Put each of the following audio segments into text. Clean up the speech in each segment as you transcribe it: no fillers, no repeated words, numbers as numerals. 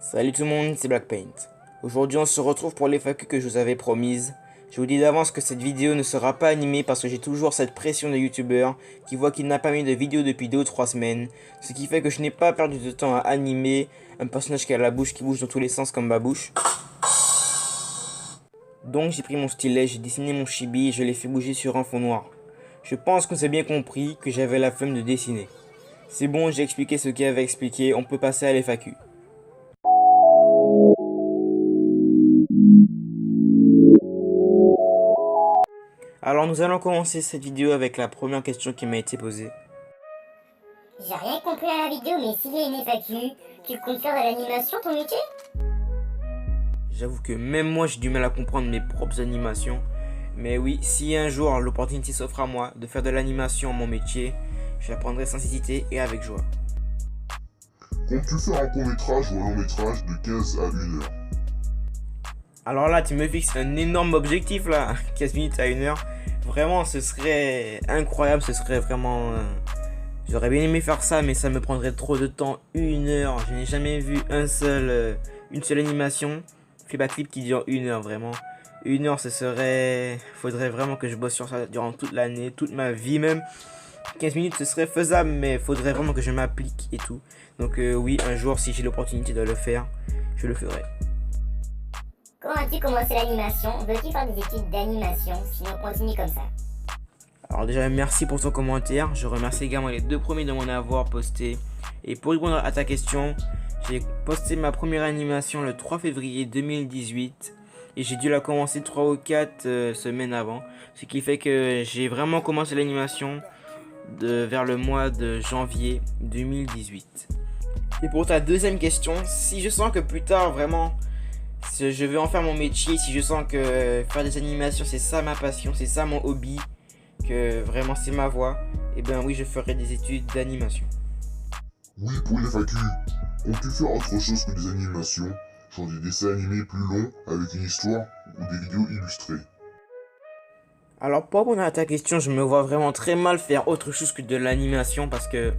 Salut tout le monde, c'est Blackpaint. Aujourd'hui on se retrouve pour l'FAQ que je vous avais promise. Je vous dis d'avance que cette vidéo ne sera pas animée parce que j'ai toujours cette pression de youtubeur qui voit qu'il n'a pas mis de vidéo depuis 2 ou 3 semaines. Ce qui fait que je n'ai pas perdu de temps à animer un personnage qui a la bouche qui bouge dans tous les sens comme ma bouche. Donc j'ai pris mon stylet, j'ai dessiné mon chibi et je l'ai fait bouger sur un fond noir. Je pense qu'on s'est bien compris que j'avais la flemme de dessiner. C'est bon, j'ai expliqué ce qu'il avait expliqué, on peut passer à l'FAQ. Alors nous allons commencer cette vidéo avec la première question qui m'a été posée. J'ai rien compris à la vidéo, mais s'il y a une FAQ, tu comptes faire de l'animation ton métier? J'avoue que même moi j'ai du mal à comprendre mes propres animations. Mais oui, si un jour l'opportunité s'offre à moi de faire de l'animation mon métier, je la prendrai sans hésiter et avec joie. Comptes-tu faire un court-métrage ou un long-métrage de 15 à 1 heure? Alors là tu me fixes un énorme objectif là, 15 minutes à 1 heure. Vraiment ce serait incroyable, ce serait vraiment... J'aurais bien aimé faire ça mais ça me prendrait trop de temps, 1 heure. Je n'ai jamais vu une seule animation, Flipaclip qui dure 1 heure vraiment. 1 heure ce serait... Faudrait vraiment que je bosse sur ça durant toute l'année, toute ma vie même. 15 minutes ce serait faisable mais faudrait vraiment que je m'applique et tout. Donc oui, un jour si j'ai l'opportunité de le faire, je le ferai. Quand as-tu commencé l'animation? Veux-tu faire des études d'animation? Sinon continue comme ça. Alors déjà merci pour ton commentaire, je remercie également les 2 premiers de m'en avoir posté. Et pour répondre à ta question, j'ai posté ma première animation le 3 février 2018 et j'ai dû la commencer 3 ou 4 semaines avant. Ce qui fait que j'ai vraiment commencé l'animation vers le mois de janvier 2018. Et pour ta deuxième question, si je sens que plus tard vraiment je vais en faire mon métier, si je sens que faire des animations c'est ça ma passion, c'est ça mon hobby, que vraiment c'est ma voie, et bien oui je ferai des études d'animation. Oui, pour une FAQ, comptes-tu faire autre chose que des animations, genre des dessins animés plus longs avec une histoire ou des vidéos illustrées? Alors pour répondre à ta question, je me vois vraiment très mal faire autre chose que de l'animation parce que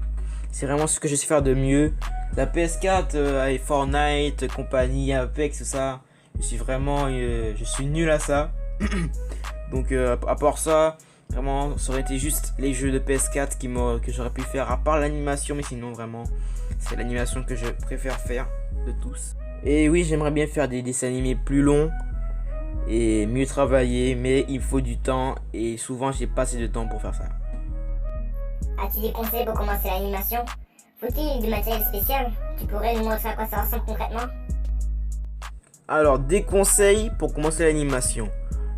c'est vraiment ce que je sais faire de mieux. La PS4 avec Fortnite, compagnie, Apex, tout ça, je suis nul à ça. Donc à part ça, vraiment ça aurait été juste les jeux de PS4 que j'aurais pu faire à part l'animation, mais sinon vraiment c'est l'animation que je préfère faire de tous. Et oui, j'aimerais bien faire des dessins animés plus longs et mieux travailler, mais il faut du temps et souvent j'ai pas assez de temps pour faire ça. As-tu des conseils pour commencer l'animation? Faut-il du matériel spécial? Tu pourrais nous montrer à quoi ça ressemble concrètement? Alors des conseils pour commencer l'animation.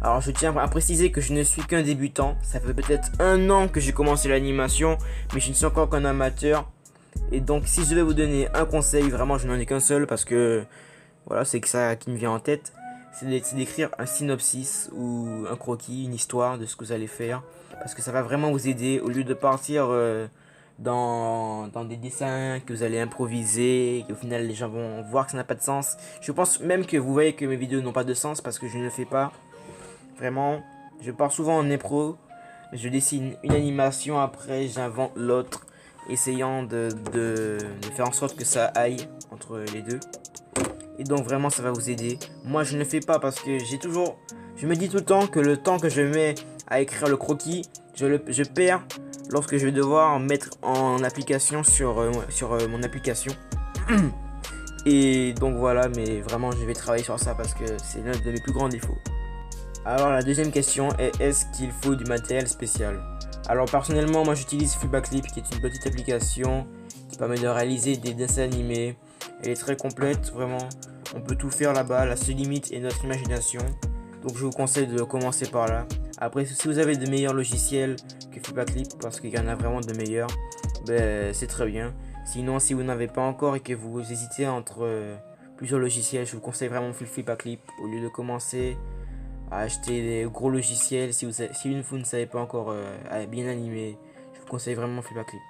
Alors je tiens à préciser que je ne suis qu'un débutant. Ça fait peut-être 1 an que j'ai commencé l'animation, mais je ne suis encore qu'un amateur. Et donc si je devais vous donner un conseil, vraiment je n'en ai qu'un seul parce que voilà, c'est que ça qui me vient en tête. C'est d'écrire un synopsis ou un croquis, une histoire de ce que vous allez faire. Parce que ça va vraiment vous aider au lieu de partir dans des dessins que vous allez improviser. Et qu'au final les gens vont voir que ça n'a pas de sens. Je pense même que vous voyez que mes vidéos n'ont pas de sens parce que je ne le fais pas. Vraiment, je pars souvent en impro. Je dessine une animation, après j'invente l'autre. Essayant de faire en sorte que ça aille entre les deux. Et donc vraiment ça va vous aider. Moi je ne le fais pas parce que je me dis tout le temps que le temps que je mets à écrire le croquis, je perds lorsque je vais devoir mettre en application sur mon application. Et donc voilà, mais vraiment je vais travailler sur ça parce que c'est l'un de mes plus grands défauts. Alors la deuxième question est, est-ce qu'il faut du matériel spécial? Alors personnellement moi j'utilise Flipaclip qui est une petite application qui permet de réaliser des dessins animés. Elle est très complète, vraiment, on peut tout faire là-bas, la seule limite est notre imagination. Donc je vous conseille de commencer par là. Après si vous avez de meilleurs logiciels que Flipaclip, parce qu'il y en a vraiment de meilleurs, ben, c'est très bien. Sinon si vous n'avez pas encore et que vous hésitez entre plusieurs logiciels, je vous conseille vraiment Flipaclip au lieu de commencer à acheter des gros logiciels. Si vous ne savez pas encore bien animer, je vous conseille vraiment Flipaclip.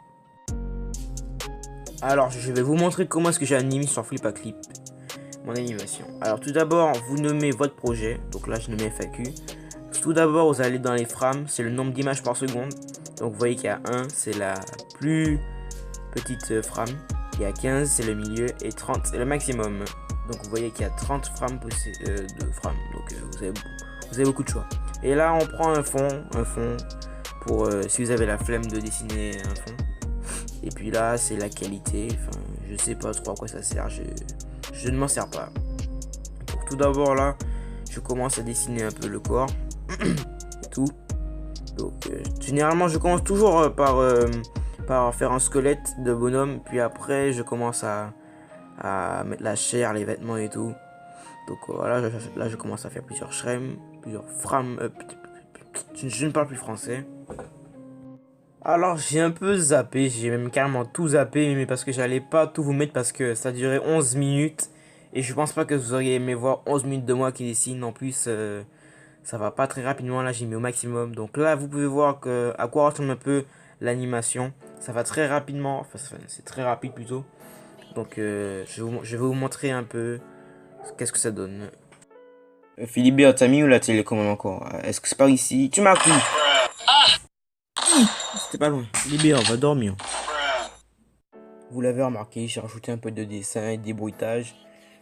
Alors je vais vous montrer comment est-ce que j'anime sur Flipaclip mon animation. Alors tout d'abord vous nommez votre projet, donc là je nomme FAQ. Tout d'abord vous allez dans les frames, c'est le nombre d'images par seconde. Donc vous voyez qu'il y a 1, c'est la plus petite frame. Il y a 15 c'est le milieu et 30 c'est le maximum. Donc vous voyez qu'il y a 30 frames de frames. Donc vous avez beaucoup de choix. Et là on prend un fond pour si vous avez la flemme de dessiner un fond. Et puis là c'est la qualité. Enfin je sais pas trop à quoi ça sert. Je ne m'en sers pas. Donc tout d'abord là je commence à dessiner un peu le corps. Tout. Donc généralement je commence toujours par faire un squelette de bonhomme, puis après je commence à mettre la chair, les vêtements et tout. Donc voilà, là je commence à faire plusieurs frames. Je ne parle plus français. Alors j'ai un peu zappé, j'ai même carrément tout zappé, mais parce que j'allais pas tout vous mettre parce que ça durait 11 minutes. Et je pense pas que vous auriez aimé voir 11 minutes de moi qui dessine. En plus ça va pas très rapidement, là j'ai mis au maximum. Donc là vous pouvez voir à quoi ressemble un peu l'animation. Ça va très rapidement, enfin c'est très rapide plutôt. Donc je vais vous montrer un peu qu'est-ce que ça donne. Philibert, t'as mis où la télécommande encore? Est-ce que c'est par ici? Tu m'as pris. C'était pas loin. Philibert, va dormir. Vous l'avez remarqué, j'ai rajouté un peu de dessin et de bruitages.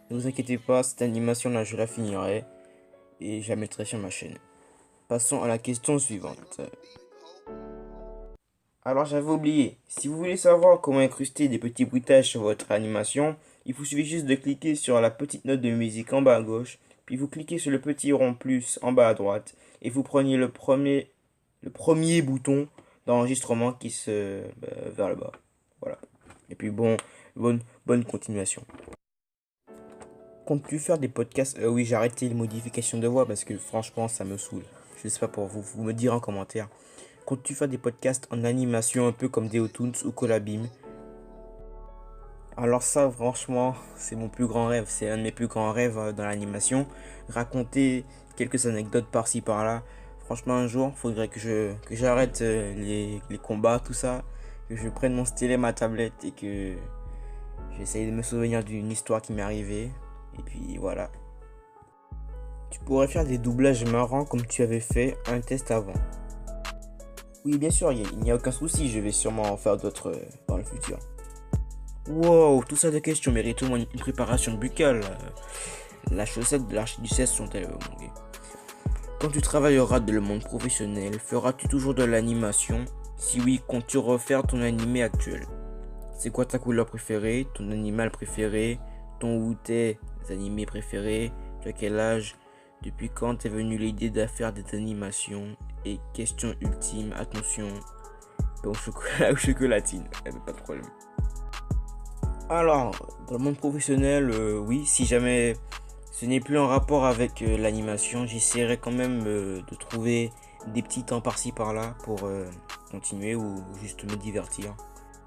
Ne vous inquiétez pas, cette animation là je la finirai et je la mettrai sur ma chaîne. Passons à la question suivante. Alors j'avais oublié, si vous voulez savoir comment incruster des petits bruitages sur votre animation, il vous suffit juste de cliquer sur la petite note de musique en bas à gauche, puis vous cliquez sur le petit rond plus en bas à droite, et vous prenez le premier bouton d'enregistrement qui se vers le bas. Voilà. Et puis bonne continuation. Comptes-tu faire des podcasts? Oui, j'ai arrêté les modifications de voix parce que franchement ça me saoule. Je sais pas pour vous, vous me direz en commentaire. Comptes-tu faire des podcasts en animation un peu comme Deotoons ou Colabim? Alors ça franchement c'est mon plus grand rêve, c'est un de mes plus grands rêves dans l'animation. Raconter quelques anecdotes par-ci par-là. Franchement un jour faudrait que j'arrête les combats, tout ça. Que je prenne mon stylet, ma tablette et que j'essaye de me souvenir d'une histoire qui m'est arrivée. Et puis voilà. Tu pourrais faire des doublages marrants comme tu avais fait un test avant. Oui, bien sûr, il n'y a aucun souci, je vais sûrement en faire d'autres dans le futur. Wow, tout ça de questions mérite au moins une préparation buccale. La chaussette de l'archiduchesse sont-elles manquées? Quand tu travailleras dans le monde professionnel, feras-tu toujours de l'animation? Si oui, comptes-tu refaire ton animé actuel? C'est quoi ta couleur préférée, ton animal préféré, ton ou tes animés préférés, tu as quel âge, depuis quand t'es venu l'idée de faire des animations? Et question ultime, attention, pain au chocolat ou chocolatine, pas de problème. Alors, dans le monde professionnel, oui, si jamais ce n'est plus en rapport avec l'animation, j'essaierai quand même de trouver des petits temps par-ci par-là pour continuer ou juste me divertir.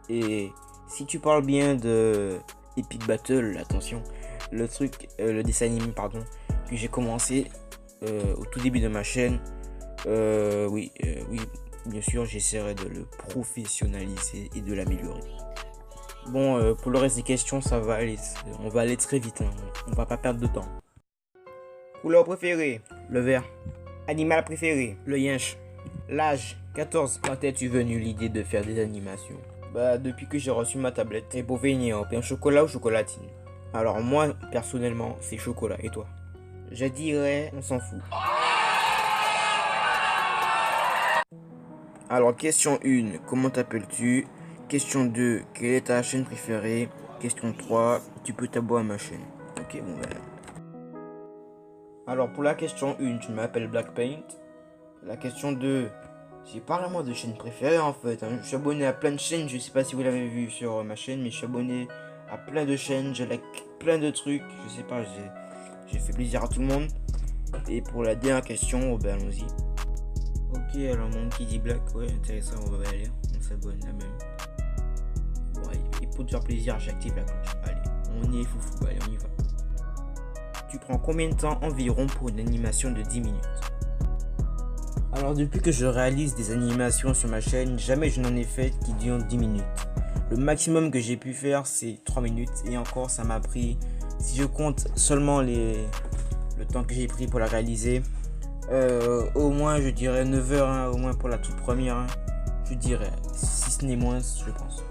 Et si tu parles bien de Epic Battle, attention, le dessin animé pardon, que j'ai commencé au tout début de ma chaîne, oui, bien sûr, j'essaierai de le professionnaliser et de l'améliorer. Bon, pour le reste des questions, ça va aller, on va aller très vite, hein. On va pas perdre de temps. Couleur préférée, le vert. Animal préféré, le yinche. L'âge, 14. Quand es-tu venu l'idée de faire des animations? Bah, depuis que j'ai reçu ma tablette. Et pour venir, pain au chocolat ou chocolatine? Alors moi, personnellement, c'est chocolat. Et toi? Je dirais, on s'en fout. Alors, question 1, comment t'appelles-tu? Question 2, quelle est ta chaîne préférée? Question 3, tu peux t'abonner à ma chaîne. Ok, bon ben. Alors, pour la question 1, je m'appelle Blackpaint. La question 2, j'ai pas vraiment de chaîne préférée en fait. Je suis abonné à plein de chaînes, je sais pas si vous l'avez vu sur ma chaîne, mais je suis abonné à plein de chaînes, je like plein de trucs. Je sais pas, j'ai fait plaisir à tout le monde. Et pour la dernière question, ben allons-y. Ok, alors mon qui dit black, ouais, intéressant, on va aller, on s'abonne là même. Bon, et pour te faire plaisir, j'active la cloche. Allez, on y est foufou, allez, on y va. Tu prends combien de temps environ pour une animation de 10 minutes? Alors, depuis que je réalise des animations sur ma chaîne, jamais je n'en ai fait qui durent 10 minutes. Le maximum que j'ai pu faire, c'est 3 minutes, et encore, ça m'a pris, si je compte seulement le temps que j'ai pris pour la réaliser, au moins je dirais 9 heures, hein, au moins pour la toute première, hein, je dirais, si ce n'est moins je pense.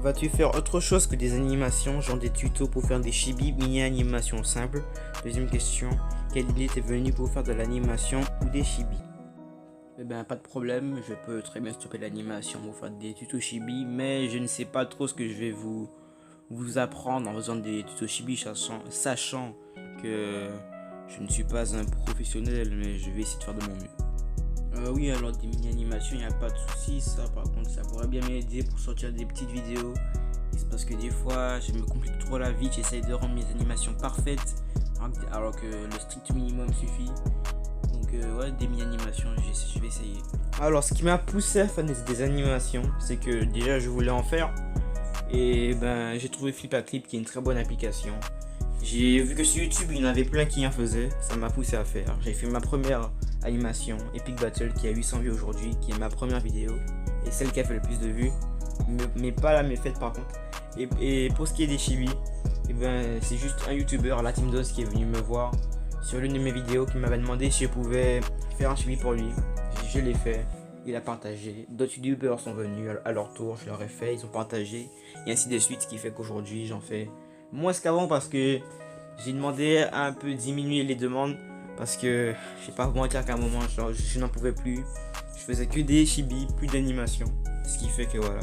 vas-tu faire autre chose que des animations, genre des tutos pour faire des chibi mini-animations simples? Deuxième question, quelle idée t'est venue pour faire de l'animation ou des chibi? Eh ben pas de problème, je peux très bien stopper l'animation pour faire des tutos chibi, mais je ne sais pas trop ce que je vais vous apprendre en faisant des tutos chibi, sachant que je ne suis pas un professionnel, mais je vais essayer de faire de mon mieux. Oui, alors des mini-animations, il n'y a pas de souci, ça par contre ça pourrait bien m'aider pour sortir des petites vidéos. C'est parce que des fois je me complique trop la vie, j'essaye de rendre mes animations parfaites alors que le strict minimum suffit. Donc ouais, des mini-animations, je vais essayer. Alors ce qui m'a poussé à faire des animations, c'est que déjà je voulais en faire. Et ben j'ai trouvé Flipaclip qui est une très bonne application. J'ai vu que sur YouTube il y en avait plein qui en faisaient, ça m'a poussé à faire. J'ai fait ma première animation Epic Battle qui a 800 vues aujourd'hui, qui est ma première vidéo et celle qui a fait le plus de vues, mais pas la mieux faite par contre. Et pour ce qui est des chibi, et ben c'est juste un youtubeur, la Team Dose, qui est venu me voir sur l'une de mes vidéos, qui m'avait demandé si je pouvais faire un chibi pour lui. Je l'ai fait, il a partagé, d'autres youtubeurs sont venus à leur tour, je leur ai fait, ils ont partagé et ainsi de suite, ce qui fait qu'aujourd'hui j'en fais moins qu'avant parce que j'ai demandé à un peu diminuer les demandes parce que je sais pas vous mentir qu'à un moment je n'en pouvais plus, je faisais que des chibi, plus d'animation, ce qui fait que voilà.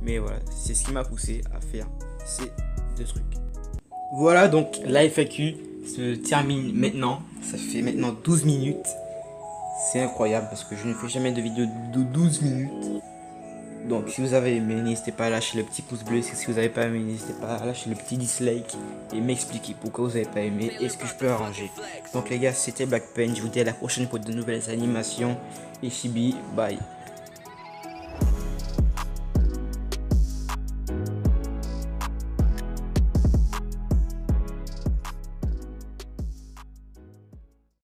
Mais voilà, c'est ce qui m'a poussé à faire ces deux trucs. Voilà, donc la FAQ se termine maintenant, ça fait maintenant 12 minutes. C'est incroyable parce que je ne fais jamais de vidéo de 12 minutes. Donc si vous avez aimé, n'hésitez pas à lâcher le petit pouce bleu. Si vous n'avez pas aimé, n'hésitez pas à lâcher le petit dislike et m'expliquer pourquoi vous n'avez pas aimé et ce que je peux arranger. Donc les gars, c'était Black Pen, je vous dis à la prochaine pour de nouvelles animations et chibi, bye.